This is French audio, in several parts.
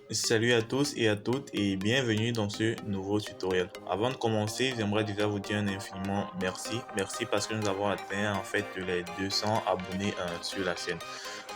Salut à tous et à toutes et bienvenue dans ce nouveau tutoriel. Avant de commencer, j'aimerais déjà vous dire un infiniment merci. Merci parce que nous avons atteint en fait les 200 abonnés sur la chaîne.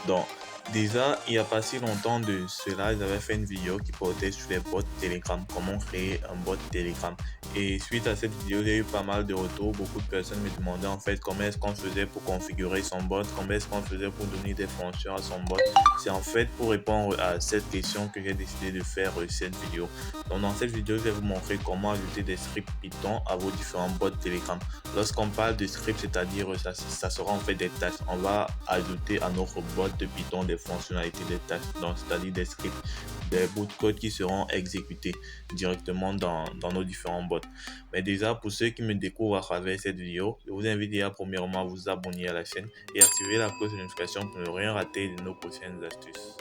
Donc, déjà, il n'y a pas si longtemps de cela, j'avais fait une vidéo qui portait sur les bots Telegram, comment créer un bot Telegram. Et suite à cette vidéo, j'ai eu pas mal de retours. Beaucoup de personnes me demandaient en fait comment est-ce qu'on faisait pour configurer son bot, comment est-ce qu'on faisait pour donner des fonctions à son bot. C'est en fait pour répondre à cette question que j'ai décidé de faire cette vidéo. Donc dans cette vidéo, je vais vous montrer comment ajouter des scripts Python à vos différents bots Telegram. Lorsqu'on parle de script, c'est-à-dire ça sera en fait des tâches. On va ajouter à notre bot de Python des fonctionnalités des tâches, donc c'est-à-dire des scripts, des bouts de code qui seront exécutés directement dans nos différents bots. Mais déjà, pour ceux qui me découvrent à travers cette vidéo, je vous invite déjà premièrement à vous abonner à la chaîne et activer la cloche de notification pour ne rien rater de nos prochaines astuces.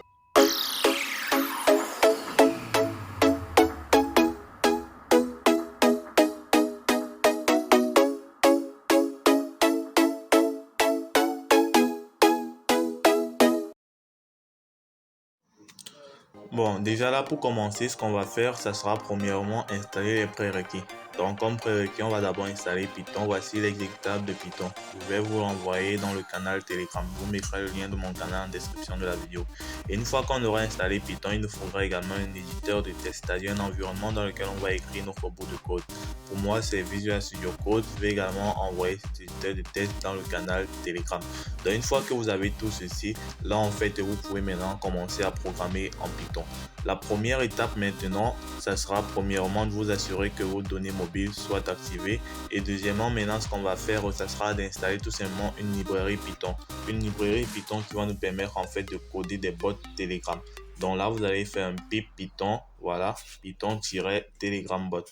Bon, déjà là, pour commencer, ce qu'on va faire, ça sera premièrement installer les prérequis. Donc, comme prérequis, on va d'abord installer Python. Voici l'exécutable de Python. Je vais vous l'envoyer dans le canal Telegram. Je vous mettrai le lien de mon canal en description de la vidéo. Et une fois qu'on aura installé Python, il nous faudra également un éditeur de test, c'est-à-dire un environnement dans lequel on va écrire notre bout de code. Pour moi, c'est Visual Studio Code. Je vais également envoyer cet éditeur de test dans le canal Telegram. Donc, une fois que vous avez tout ceci, là, en fait, vous pouvez maintenant commencer à programmer en Python. La première étape maintenant, ça sera premièrement de vous assurer que vos données mobiles soient activées. Et deuxièmement, maintenant, ce qu'on va faire, ça sera d'installer tout simplement une librairie Python. Une librairie Python qui va nous permettre en fait de coder des bots Telegram. Donc là, vous allez faire un pip Python, voilà, Python-Telegram bot.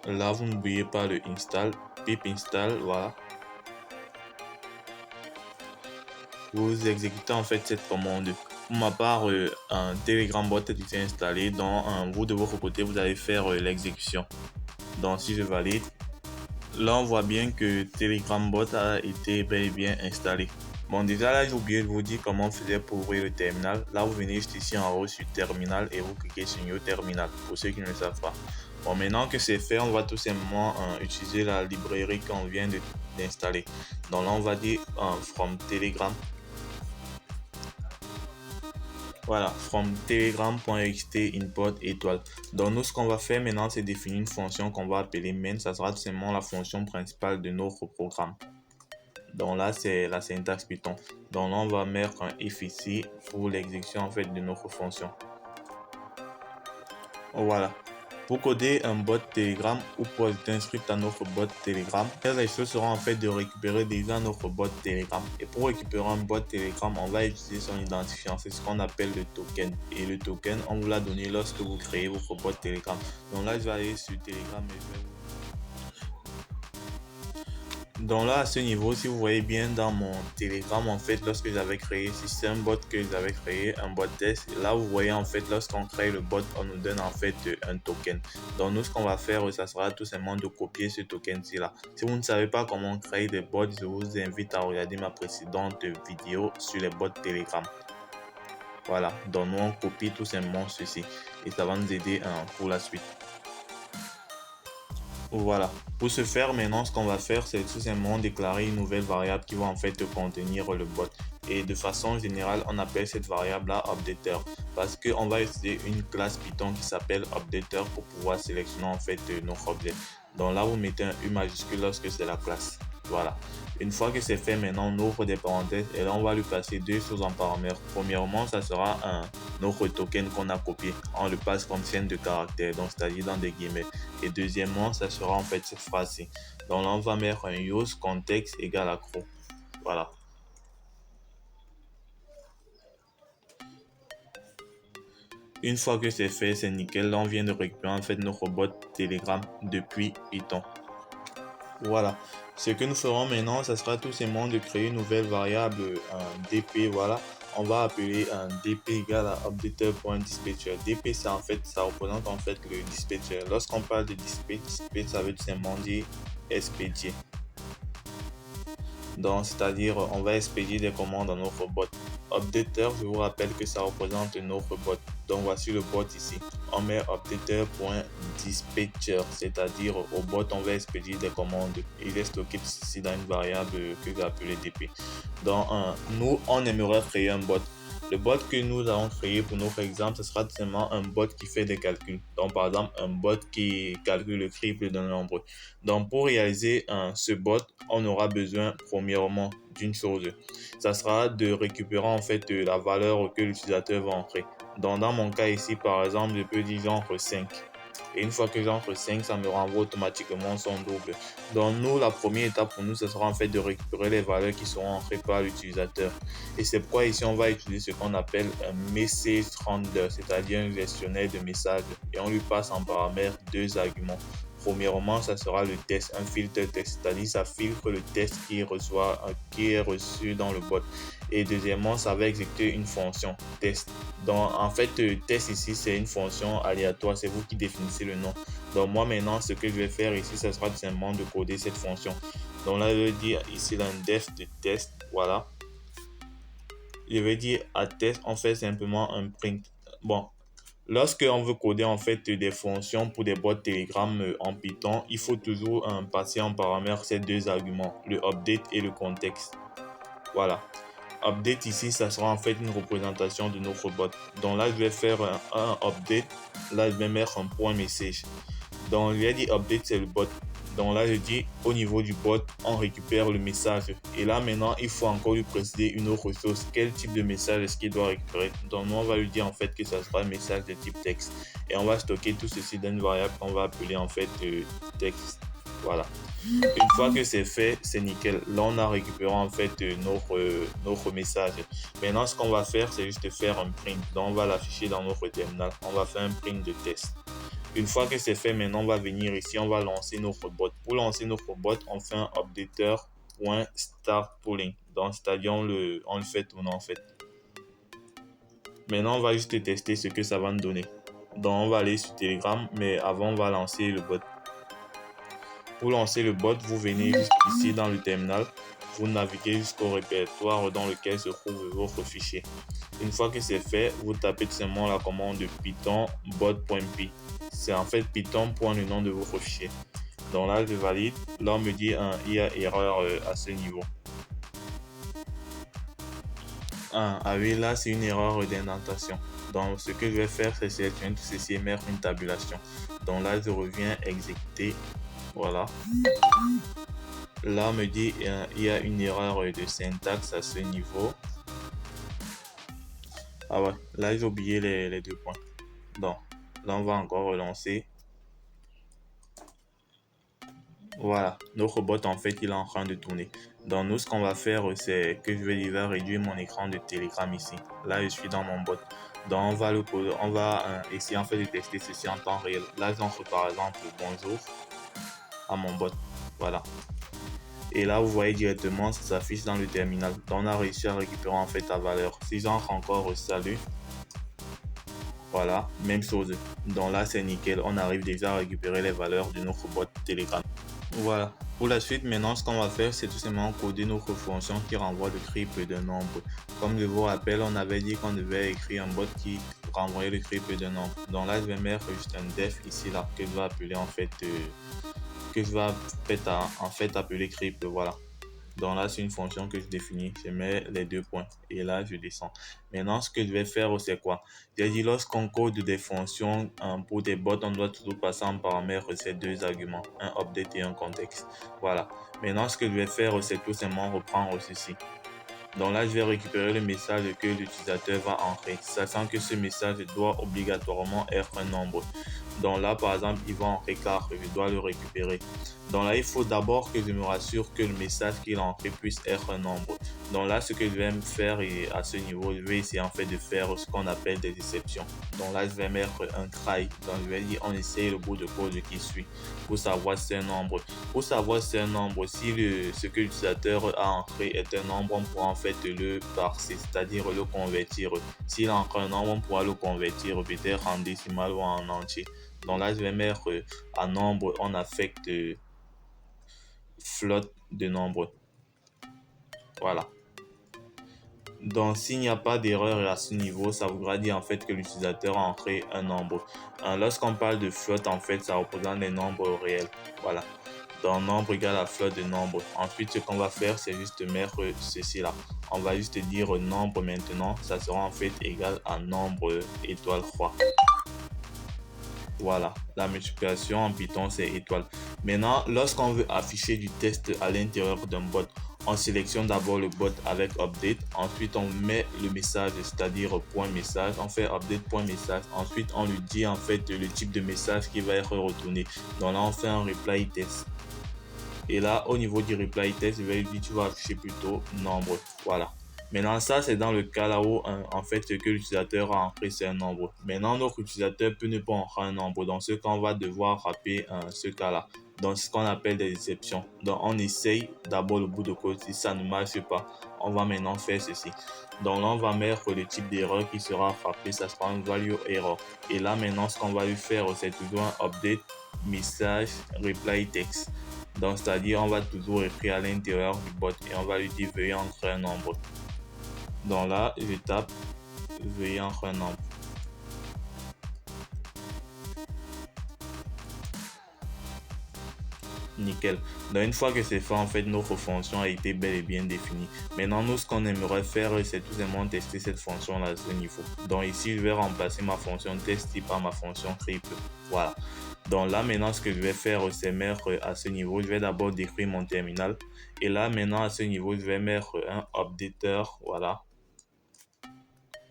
Là, vous n'oubliez pas le install, pip install, voilà. Vous exécutez en fait cette commande. Pour ma part, un Telegram bot est déjà installé. Donc, vous de votre côté, vous allez faire l'exécution. Donc, si je valide, là, on voit bien que Telegram bot a été bel et bien installé. Bon, déjà là, j'ai oublié de vous dire comment on faisait pour ouvrir le terminal. Là, vous venez juste ici en haut sur terminal et vous cliquez sur New Terminal pour ceux qui ne le savent pas. Bon, maintenant que c'est fait, on va tout simplement utiliser la librairie qu'on vient d'installer. Donc là, on va dire from Telegram. Voilà, from telegram.xt import étoile. Donc nous, ce qu'on va faire maintenant, c'est définir une fonction qu'on va appeler main. Ça sera tout simplement la fonction principale de notre programme. Donc là, c'est la syntaxe Python. Donc là, on va mettre un if ici pour l'exécution en fait de notre fonction. Voilà. Pour coder un bot Telegram ou pour ajouter un script à notre bot Telegram, les choses seront en fait de récupérer déjà notre bot Telegram. Et pour récupérer un bot Telegram, on va utiliser son identifiant. C'est ce qu'on appelle le token. Et le token, on vous l'a donné lorsque vous créez votre bot Telegram. Donc là, je vais aller sur Telegram et je vais vous... Donc là, à ce niveau, si vous voyez bien dans mon Telegram, en fait, lorsque j'avais créé, si c'est un bot que j'avais créé, un bot test, là, vous voyez, en fait, lorsqu'on crée le bot, on nous donne, en fait, un token. Donc, nous, ce qu'on va faire, ça sera tout simplement de copier ce token-ci là. Si vous ne savez pas comment créer des bots, je vous invite à regarder ma précédente vidéo sur les bots Telegram. Voilà. Donc, nous, on copie tout simplement ceci. Et ça va nous aider pour la suite. Voilà. Pour ce faire, maintenant, ce qu'on va faire, c'est tout simplement déclarer une nouvelle variable qui va en fait contenir le bot. Et de façon générale, on appelle cette variable-là updater parce qu'on va utiliser une classe Python qui s'appelle updater pour pouvoir sélectionner en fait notre objet. Donc là, vous mettez un U majuscule lorsque c'est la classe. Voilà. Une fois que c'est fait, maintenant, on ouvre des parenthèses et là, on va lui passer deux choses en paramètres. Premièrement, ça sera notre token qu'on a copié. On le passe comme chaîne de caractères, donc c'est-à-dire dans des guillemets. Et deuxièmement, ça sera en fait cette phrase-ci. Donc là, on va mettre un use context égale accro. Voilà. Une fois que c'est fait, c'est nickel. Là, on vient de récupérer en fait notre bot Telegram depuis Python. Voilà. Ce que nous ferons maintenant, ça sera tout simplement de créer une nouvelle variable dp. Voilà. On va appeler un dp égale à updater.dispatcher. dp, ça en fait, ça représente en fait le dispatcher. Lorsqu'on parle de dispatch, ça veut tout simplement dire expédier. Donc, c'est-à-dire, on va expédier des commandes dans notre bot. Updater, je vous rappelle que ça représente notre bot. Donc, voici le bot ici. On met updater.dispatcher, c'est-à-dire au bot, on va expédier des commandes. Il est stocké ici dans une variable que j'ai appelée DP. Donc, nous, on aimerait créer un bot. Le bot que nous allons créer pour notre exemple, ce sera tout simplement un bot qui fait des calculs. Donc, par exemple, un bot qui calcule le triple d'un nombre. Donc, pour réaliser ce bot, on aura besoin, premièrement, d'une chose. Ça sera de récupérer en fait la valeur que l'utilisateur va entrer. Donc, dans mon cas ici, par exemple, je peux dire entre 5. Et une fois que j'entre 5, ça me renvoie automatiquement son double. Donc nous, la première étape pour nous, ce sera en fait de récupérer les valeurs qui seront entrées par l'utilisateur. Et c'est pourquoi ici, on va utiliser ce qu'on appelle un message handler, c'est-à-dire un gestionnaire de messages. Et on lui passe en paramètre deux arguments. Premièrement, ça sera le test, un filtre test, c'est-à-dire ça filtre le test qui est reçu dans le bot. Et deuxièmement, ça va exécuter une fonction test. Donc, en fait, test ici, c'est une fonction aléatoire. C'est vous qui définissez le nom. Donc, moi, maintenant, ce que je vais faire ici, ce sera tout simplement de coder cette fonction. Donc là, je vais dire ici dans def de test. Voilà. Je vais dire à test, on fait simplement un print. Bon, lorsque on veut coder en fait des fonctions pour des bots Telegram en Python, il faut toujours passer en paramètre ces deux arguments, le update et le contexte. Voilà. Update ici, ça sera en fait une représentation de notre bot. Donc là, je vais faire un update. Là, je vais mettre un point message. Donc, je vais dire update, c'est le bot. Donc là, je dis au niveau du bot, on récupère le message. Et là, maintenant, il faut encore lui préciser une autre chose. Quel type de message est-ce qu'il doit récupérer? Donc, nous, on va lui dire en fait que ça sera un message de type texte. Et on va stocker tout ceci dans une variable qu'on va appeler en fait texte. Voilà. Une fois que c'est fait, c'est nickel. Là, on a récupéré en fait notre message. Maintenant, ce qu'on va faire, c'est juste faire un print. Donc, on va l'afficher dans notre terminal. On va faire un print de test. Une fois que c'est fait, maintenant, on va venir ici, on va lancer notre bot. Pour lancer notre bot, on fait un updater.startPolling. Donc, c'est-à-dire, on le fait tourner en fait. Maintenant, on va juste tester ce que ça va nous donner. Donc, on va aller sur Telegram, mais avant, on va lancer le bot. Pour lancer le bot, vous venez juste ici dans le terminal, vous naviguez jusqu'au répertoire dans lequel se trouve votre fichier. Une fois que c'est fait, vous tapez tout simplement la commande de python bot.py. C'est en fait Python point le nom de votre fichier. Donc là, je valide. Là, on me dit il y a erreur à ce niveau. Ah oui, là, c'est une erreur d'indentation. Donc, ce que je vais faire, c'est sélectionner tout ceci et mettre une tabulation. Donc là, je reviens exécuter. Voilà. Là, on me dit il y a une erreur de syntaxe à ce niveau. Ah ouais, là, j'ai oublié les deux points. Donc, là, on va encore relancer. Voilà, notre bot, en fait, il est en train de tourner. Donc, nous, ce qu'on va faire, c'est que je vais déjà réduire mon écran de Telegram ici. Là, je suis dans mon bot. Donc, on va essayer en fait de tester ceci en temps réel. Là, j'entre par exemple bonjour à mon bot. Voilà. Et là, vous voyez directement, ça s'affiche dans le terminal. Donc, on a réussi à récupérer en fait la valeur. Si j'entre encore salut, voilà, même chose. Donc là, c'est nickel. On arrive déjà à récupérer les valeurs de notre bot Telegram. Voilà. Pour la suite, maintenant, ce qu'on va faire, c'est tout simplement coder notre fonction qui renvoie le triple d'un nombre. Comme je vous rappelle, on avait dit qu'on devait écrire un bot qui renvoyait le triple d'un nombre. Donc là, je vais mettre juste un def ici, là, que je vais appeler en fait, appeler triple. Voilà. Donc là, c'est une fonction que je définis. Je mets les deux points et là, je descends. Maintenant, ce que je vais faire, c'est quoi? J'ai dit, lorsqu'on code des fonctions pour des bots, on doit toujours passer en paramètre ces deux arguments, un update et un contexte. Voilà. Maintenant, ce que je vais faire, c'est tout simplement reprendre ceci. Donc là, je vais récupérer le message que l'utilisateur va entrer, sachant que ce message doit obligatoirement être un nombre. Donc là, par exemple, il va entrer 4, je dois le récupérer. Donc là, il faut d'abord que je me rassure que le message qu'il a entré puisse être un nombre. Donc là, ce que je vais me faire à ce niveau, je vais essayer en fait de faire ce qu'on appelle des exceptions. Donc là, je vais mettre un try. Donc je vais dire, on essaye le bout de code qui suit pour savoir si c'est un nombre. Pour savoir si c'est un nombre, si ce que l'utilisateur a entré est un nombre, on pourra en fait le parser, c'est-à-dire le convertir. S'il a entré un nombre, on pourra le convertir peut-être en décimal ou en entier. Donc là, je vais mettre un nombre, on affecte flotte de nombre. Voilà. Donc, s'il n'y a pas d'erreur à ce niveau, ça voudra dire en fait que l'utilisateur a entré un nombre. Lorsqu'on parle de flotte, en fait, ça représente les nombres réels. Voilà. Donc, nombre égale à flotte de nombres. Ensuite, ce qu'on va faire, c'est juste mettre ceci là. On va juste dire nombre maintenant. Ça sera en fait égal à nombre étoile 3. Voilà, la multiplication en Python, c'est étoile. Maintenant, lorsqu'on veut afficher du test à l'intérieur d'un bot, on sélectionne d'abord le bot avec update. Ensuite, on met le message, c'est-à-dire point message. On fait update point message. Ensuite, on lui dit en fait le type de message qui va être retourné. Donc là, on fait un reply test. Et là, au niveau du reply test, il va lui dire tu vas afficher plutôt nombre. Voilà. Maintenant, ça, c'est dans le cas là où, en fait, que l'utilisateur a entré c'est un nombre. Maintenant, notre utilisateur peut ne pas entrer un nombre. Dans ce cas, on va devoir rappeler ce cas-là. Donc, ce qu'on appelle des exceptions. Donc, on essaye d'abord le bout de code. Si ça ne marche pas, on va maintenant faire ceci. Donc là, on va mettre le type d'erreur qui sera frappé. Ça sera un value error. Et là, maintenant, ce qu'on va lui faire, c'est toujours un update message reply text. Donc, c'est-à-dire, on va toujours écrire à l'intérieur du bot et on va lui dire veuillez entrer un nombre. Donc là, je tape veuillez entrer un nombre. Nickel. Donc une fois que c'est fait, en fait, notre fonction a été bel et bien définie. Maintenant, nous, ce qu'on aimerait faire, c'est tout simplement tester cette fonction-là à ce niveau. Donc ici, je vais remplacer ma fonction test par ma fonction triple. Voilà. Donc là, maintenant, ce que je vais faire, c'est mettre à ce niveau, je vais d'abord décrire mon terminal. Et là, maintenant, à ce niveau, je vais mettre un updater. Voilà.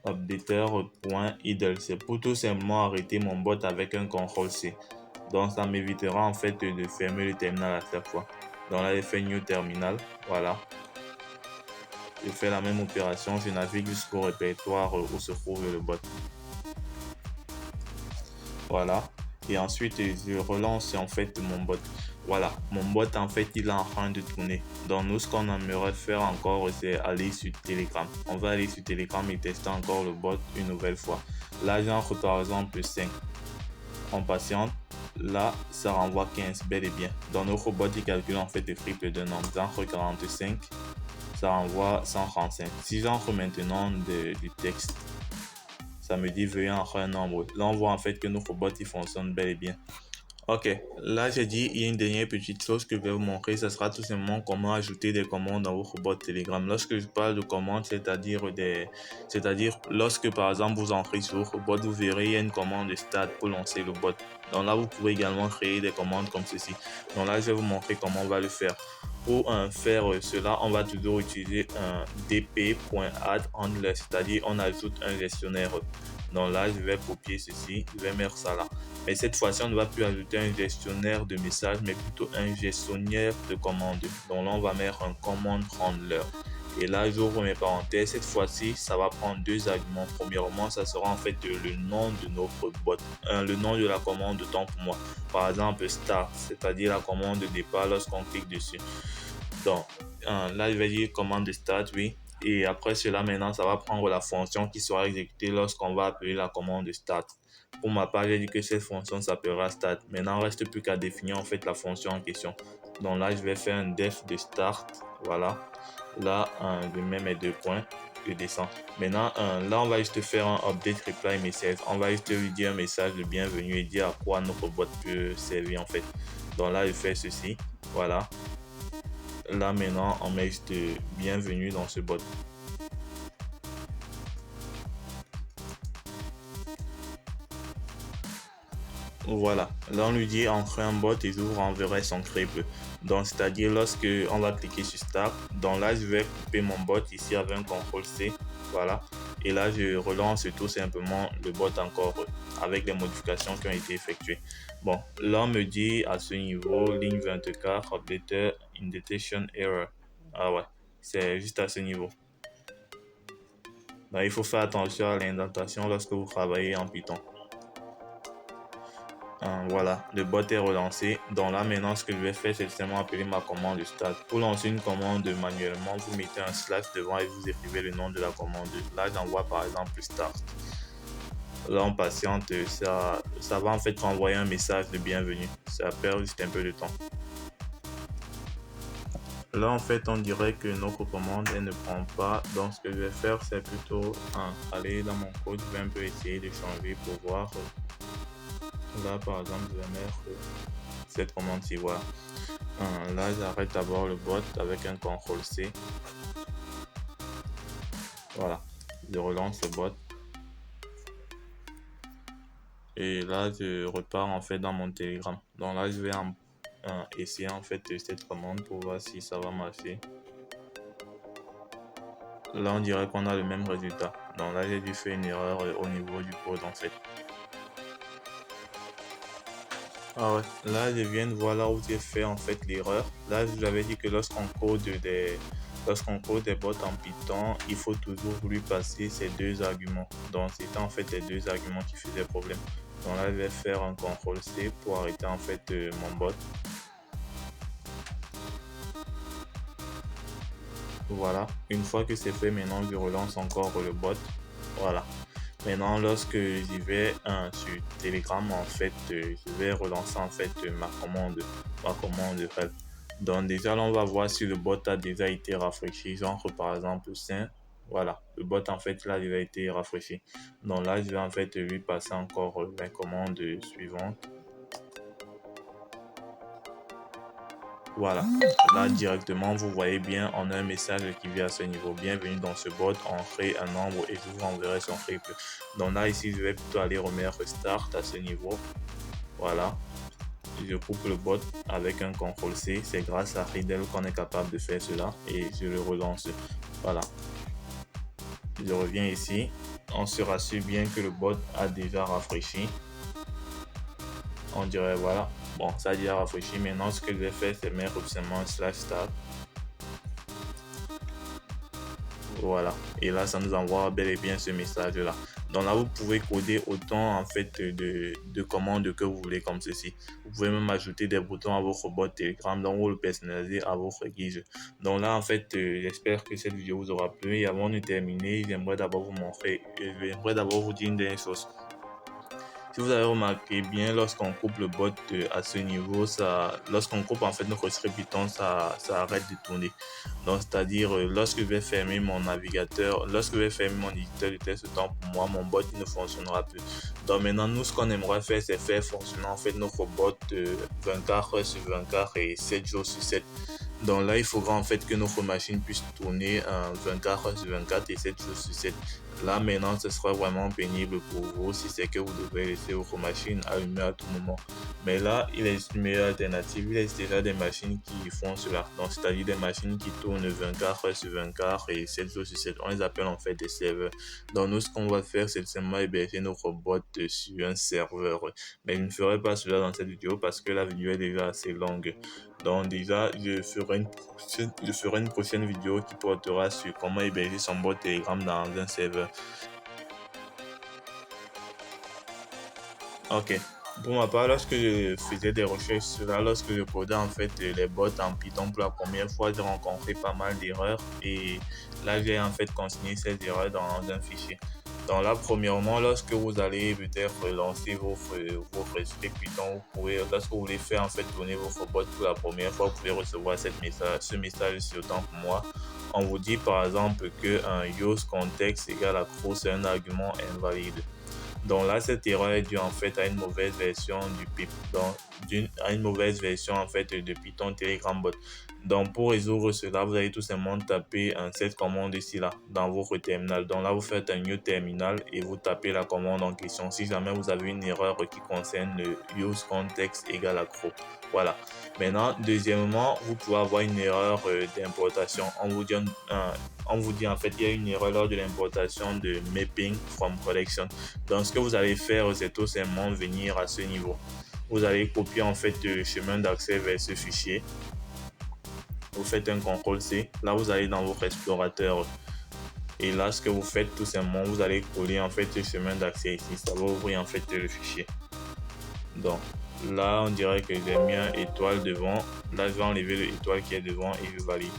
Updater.idle. C'est pour tout simplement arrêter mon bot avec un CTRL-C. Donc ça m'évitera en fait de fermer le terminal à chaque fois. Donc là, je fais New Terminal. Voilà. Je fais la même opération. Je navigue jusqu'au répertoire où se trouve le bot. Voilà. Et ensuite, je relance en fait mon bot. Voilà. Mon bot, en fait, il est en train de tourner. Donc nous, ce qu'on aimerait faire encore, c'est aller sur Telegram. On va aller sur Telegram et tester encore le bot une nouvelle fois. Là, j'entre par exemple 5. On patiente. Là, ça renvoie 15, bel et bien. Dans notre robot, il calcule en fait le triple d'un nombre. J'entre 45, ça renvoie 135. Si j'entre maintenant du texte, ça me dit veuillez entrer un nombre. Là, on voit en fait que notre robot il fonctionne bel et bien. Ok, là j'ai dit il y a une dernière petite chose que je vais vous montrer, ça sera tout simplement comment ajouter des commandes dans votre bot Telegram. Lorsque je parle de commandes, c'est-à-dire lorsque par exemple vous entrez sur votre bot, vous verrez il y a une commande de start pour lancer le bot. Donc là vous pouvez également créer des commandes comme ceci. Donc là je vais vous montrer comment on va le faire. Pour faire cela, on va toujours utiliser un dp.add-handler, c'est-à-dire on ajoute un gestionnaire. Donc là, je vais copier ceci, je vais mettre ça là. Mais cette fois-ci, on ne va plus ajouter un gestionnaire de messages, mais plutôt un gestionnaire de commandes. Donc là, on va mettre un command handler. Et là, j'ouvre mes parenthèses. Cette fois-ci, ça va prendre deux arguments. Premièrement, ça sera en fait le nom de notre bot, le nom de la commande de temps pour moi. Par exemple, start, c'est-à-dire la commande de départ lorsqu'on clique dessus. Donc là, je vais dire commande de start, oui. Et après cela, maintenant, ça va prendre la fonction qui sera exécutée lorsqu'on va appeler la commande de start. Pour ma part, j'ai dit que cette fonction s'appellera start. Maintenant, il ne reste plus qu'à définir en fait la fonction en question. Donc là, je vais faire un def de start. Voilà. Là, je mets mes deux points. Je descends. Maintenant, là, on va juste faire un update reply message. On va juste lui dire un message de bienvenue et dire à quoi notre bot peut servir en fait. Donc là, je fais ceci. Voilà. Là maintenant, on met juste bienvenue dans ce bot. Voilà, là on lui dit entrer un bot et j'ouvre enverrai son triple. Donc c'est-à-dire lorsque on va cliquer sur start, donc là je vais couper mon bot ici avec un CTRL-C, voilà. Et là je relance tout simplement le bot encore avec les modifications qui ont été effectuées. Bon, là on me dit à ce niveau, ligne 24, updater indentation error. Ah ouais, c'est juste à ce niveau. Donc, il faut faire attention à l'indentation lorsque vous travaillez en Python. Voilà, le bot est relancé. Donc là, maintenant, ce que je vais faire, c'est simplement appeler ma commande start. Pour lancer une commande manuellement, vous mettez un slash devant et vous écrivez le nom de la commande. Là, j'envoie par exemple start. Là, on patiente, ça va en fait renvoyer un message de bienvenue. Ça perd juste un peu de temps. Là, en fait, on dirait que notre commande, elle ne prend pas. Donc, ce que je vais faire, c'est plutôt aller dans mon code. Je vais un peu essayer de changer pour voir. Là, par exemple, je vais mettre cette commande-ci. Voilà. Là, j'arrête d'abord le bot avec un CTRL C. Voilà. Je relance le bot. Et là, je repars en fait dans mon Telegram. Donc là, je vais essayer en fait cette commande pour voir si ça va marcher. Là, on dirait qu'on a le même résultat. Donc là, j'ai dû faire une erreur au niveau du code en fait. Ah ouais, là, je viens de voir là où j'ai fait en fait l'erreur. Là, je vous avais dit que lorsqu'on code des bots en Python, il faut toujours lui passer ces deux arguments. Donc, c'était en fait les deux arguments qui faisaient problème. Donc là, je vais faire un CTRL C pour arrêter en fait mon bot. Voilà, une fois que c'est fait, maintenant je relance encore le bot. Voilà. Maintenant, lorsque j'y vais sur Telegram, en fait, je vais relancer en fait ma commande help. Donc déjà, là, on va voir si le bot a déjà été rafraîchi. J'entre par exemple 5. Voilà, le bot en fait, là, il a été rafraîchi. Donc là, je vais en fait lui passer encore la commande suivante. Voilà, là directement, vous voyez bien, on a un message qui vient à ce niveau. Bienvenue dans ce bot, entrez un nombre et je vous enverrai son triple. Donc là, ici, je vais plutôt aller remettre start à ce niveau. Voilà, je coupe le bot avec un CTRL C. C'est grâce à Riddle qu'on est capable de faire cela et je le relance. Voilà, je reviens ici. On se rassure bien que le bot a déjà rafraîchi. On dirait voilà. Bon, ça a déjà rafraîchi. Maintenant, ce que je vais faire, c'est mettre seulement /start. Voilà. Et là, ça nous envoie bel et bien ce message-là. Donc là, vous pouvez coder autant en fait de commandes que vous voulez comme ceci. Vous pouvez même ajouter des boutons à votre bot Telegram, donc vous le personnalisez à votre guise. Donc là, en fait, j'espère que cette vidéo vous aura plu. Et avant de terminer, j'aimerais d'abord vous montrer, j'aimerais d'abord vous dire une dernière chose. Si vous avez remarqué bien, lorsqu'on coupe le bot à ce niveau, lorsqu'on coupe en fait notre script Python, ça arrête de tourner. Donc, c'est-à-dire, lorsque je vais fermer mon navigateur, lorsque je vais fermer mon éditeur de texte, autant pour moi, mon bot il ne fonctionnera plus. Donc maintenant, nous, ce qu'on aimerait faire, c'est faire fonctionner en fait notre bot 24 heures sur 24 et 7 jours sur 7. Donc là, il faudra en fait que notre machine puisse tourner 24 heures sur 24 et 7 jours sur 7. Là, maintenant, ce sera vraiment pénible pour vous si c'est que vous devez laisser votre machine allumée à tout moment. Mais là, il existe une meilleure alternative. Il existe déjà des machines qui font cela. Donc, c'est-à-dire des machines qui tournent 24 heures sur 24 et 7 jours sur 7. On les appelle en fait des serveurs. Donc, nous, ce qu'on va faire, c'est simplement héberger notre bot sur un serveur. Mais je ne ferai pas cela dans cette vidéo parce que la vidéo est déjà assez longue. Donc déjà, je ferai une prochaine vidéo qui portera sur comment héberger son bot Telegram dans un serveur. Ok. Pour ma part, lorsque je faisais des recherches sur cela, lorsque je codais en fait les bots en Python pour la première fois, j'ai rencontré pas mal d'erreurs et là j'ai en fait consigné ces erreurs dans un fichier. Donc là, premièrement, lorsque vous allez peut-être lancer votre script Python, lorsque vous voulez faire en fait tourner votre bot pour la première fois, vous pouvez recevoir ce message sur autant pour moi. On vous dit par exemple que un use context égale accro, c'est un argument invalide. Donc là, cette erreur est due en fait à une mauvaise version du pip, à une mauvaise version en fait de Python Telegram bot. Donc pour résoudre cela, vous allez tout simplement taper cette commande ici là dans votre terminal. Donc là, vous faites un new terminal et vous tapez la commande en question. Si jamais vous avez une erreur qui concerne le use context égale accro. Voilà. Maintenant, deuxièmement, vous pouvez avoir une erreur d'importation. On vous dit en fait il y a une erreur lors de l'importation de mapping from collection. Donc ce que vous allez faire, c'est tout simplement venir à ce niveau. Vous allez copier en fait le chemin d'accès vers ce fichier. Vous faites un CTRL C. Là, vous allez dans votre explorateur. Et là, ce que vous faites tout simplement, vous allez coller en fait le chemin d'accès ici. Ça va ouvrir en fait le fichier. Donc là, on dirait que j'ai mis un étoile devant. Là, je vais enlever l'étoile qui est devant et je valide.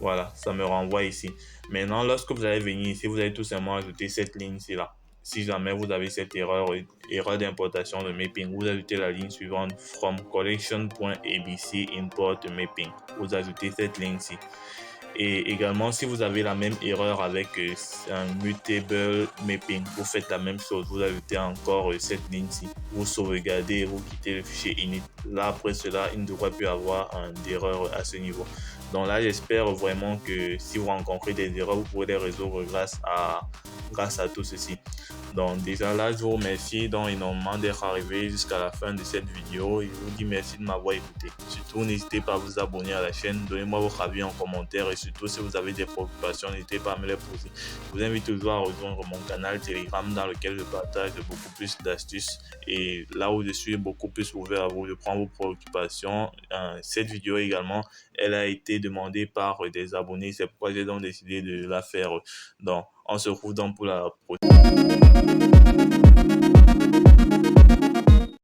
Voilà, ça me renvoie ici. Maintenant, lorsque vous allez venir ici, vous allez tout simplement ajouter cette ligne-ci là. si jamais vous avez cette erreur, erreur d'importation de mapping, vous ajoutez la ligne suivante from collection.abc import mapping. Vous ajoutez cette ligne-ci. Et également, si vous avez la même erreur avec un mutable mapping, vous faites la même chose. Vous ajoutez encore cette ligne-ci. Vous sauvegardez et vous quittez le fichier init. Là, après cela, il ne devrait plus avoir d'erreur à ce niveau. Donc là, j'espère vraiment que si vous rencontrez des erreurs, vous pourrez les résoudre grâce à tout ceci. Donc déjà là, je vous remercie donc énormément d'être arrivé jusqu'à la fin de cette vidéo et je vous dis merci de m'avoir écouté. Surtout, n'hésitez pas à vous abonner à la chaîne, donnez-moi votre avis en commentaire et surtout si vous avez des préoccupations, n'hésitez pas à me les poser. Je vous invite toujours à rejoindre mon canal Telegram dans lequel je partage beaucoup plus d'astuces et là où je suis beaucoup plus ouvert à vous, je prends vos préoccupations. Cette vidéo également, elle a été demandée par des abonnés, c'est pourquoi j'ai donc décidé de la faire. Donc, on se retrouve donc pour la prochaine.